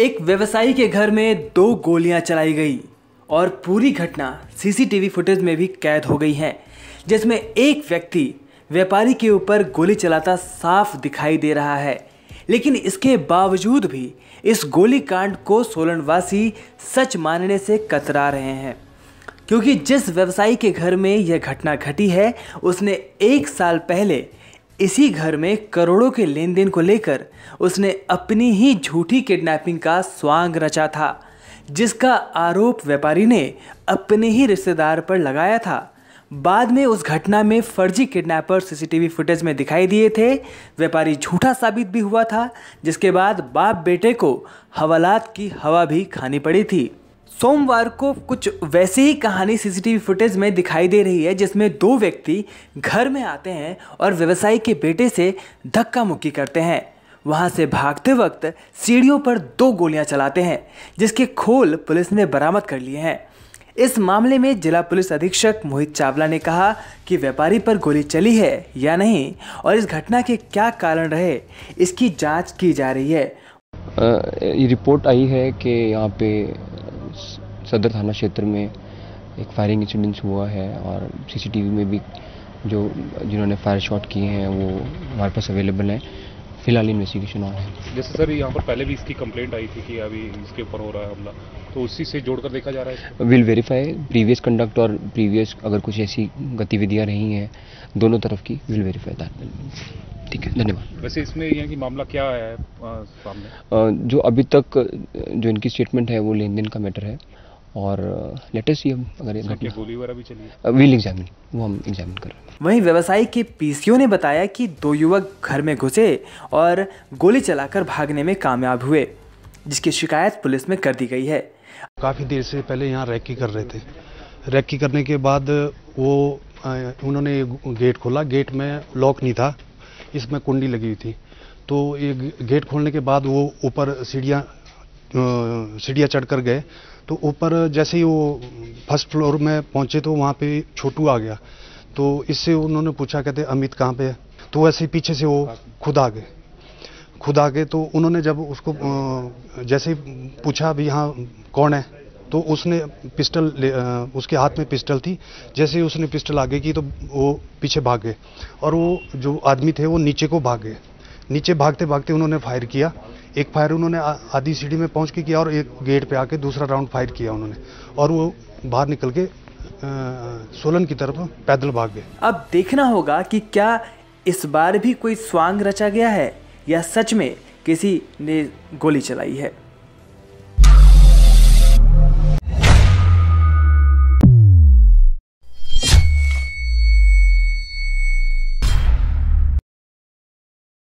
एक व्यवसायी के घर में 2 गोलियां चलाई गई और पूरी घटना सीसीटीवी फुटेज में भी कैद हो गई है, जिसमें एक व्यक्ति व्यापारी के ऊपर गोली चलाता साफ दिखाई दे रहा है। लेकिन इसके बावजूद भी इस गोलीकांड को सोलनवासी सच मानने से कतरा रहे हैं, क्योंकि जिस व्यवसायी के घर में यह घटना घटी है उसने 1 साल पहले इसी घर में करोड़ों के लेन देन को लेकर उसने अपनी ही झूठी किडनैपिंग का स्वांग रचा था, जिसका आरोप व्यापारी ने अपने ही रिश्तेदार पर लगाया था। बाद में उस घटना में फर्जी किडनैपर सीसीटीवी फुटेज में दिखाई दिए थे। व्यापारी झूठा साबित भी हुआ था, जिसके बाद बाप बेटे को हवालात की हवा भी खानी पड़ी थी। सोमवार को कुछ वैसी ही कहानी सीसीटीवी फुटेज में दिखाई दे रही है, जिसमें 2 व्यक्ति घर में आते हैं और व्यवसायी के बेटे से धक्का मुक्की करते हैं। वहां से भागते वक्त सीढ़ियों पर 2 गोलियां चलाते हैं, जिसके खोल पुलिस ने बरामद कर लिए हैं। इस मामले में जिला पुलिस अधीक्षक मोहित चावला ने कहा कि व्यापारी पर गोली चली है या नहीं और इस घटना के क्या कारण रहे, इसकी जांच की जा रही है। ये रिपोर्ट आई है कि यहाँ पे सदर थाना क्षेत्र में एक फायरिंग इंसिडेंस हुआ है और सीसीटीवी में भी जिन्होंने फायर शॉट किए हैं वो हमारे पास अवेलेबल हैं। फिलहाल इन्वेस्टिगेशन ऑन है। जैसे सर यहाँ पर पहले भी इसकी कंप्लेंट आई थी कि अभी इसके ऊपर हो रहा है हमला, तो उसी से जोड़कर देखा जा रहा है। विल वेरीफाई प्रीवियस कंडक्ट और प्रीवियस अगर कुछ ऐसी गतिविधियाँ रही हैं दोनों तरफ की, विल वेरीफाई दैट। ठीक है, धन्यवाद। वैसे इसमें यहाँ की मामला क्या है सामने? जो अभी तक जो इनकी स्टेटमेंट है वो लेन देन का मैटर है और लेटेस्ट ही अगर गोली वगैरह भी चली है, विल एग्जामिन, वो हम एग्जामिन कर रहे हैं। वहीं व्यवसायी के पीसीओ ने बताया कि 2 युवक घर में घुसे और गोली चलाकर भागने में कामयाब हुए, जिसकी शिकायत पुलिस में कर दी गई है। काफ़ी देर से पहले यहाँ रैकी कर रहे थे। रैकी करने के बाद उन्होंने गेट खोला। गेट में लॉक नहीं था, इसमें कुंडी लगी हुई थी। तो ये गेट खोलने के बाद वो ऊपर सीढ़ियाँ चढ़कर गए। तो ऊपर जैसे ही वो फर्स्ट फ्लोर में पहुंचे तो वहाँ पे छोटू आ गया। तो इससे उन्होंने पूछा, कहते अमित कहाँ पे है? तो वैसे ही पीछे से वो खुद आ गए। तो उन्होंने जब उसको जैसे ही पूछा भी यहाँ कौन है, तो उसने पिस्टल उसके हाथ में पिस्टल थी। जैसे ही उसने पिस्टल आगे की तो वो पीछे भाग गए और वो जो आदमी थे वो नीचे को भाग गए। नीचे भागते भागते उन्होंने फायर किया। एक फायर उन्होंने आधी सीढ़ी में पहुंच के किया और एक गेट पे आके दूसरा राउंड फायर किया उन्होंने, और वो बाहर निकल के सोलन की तरफ पैदल भाग गए। अब देखना होगा कि क्या इस बार भी कोई स्वांग रचा गया है या सच में किसी ने गोली चलाई है।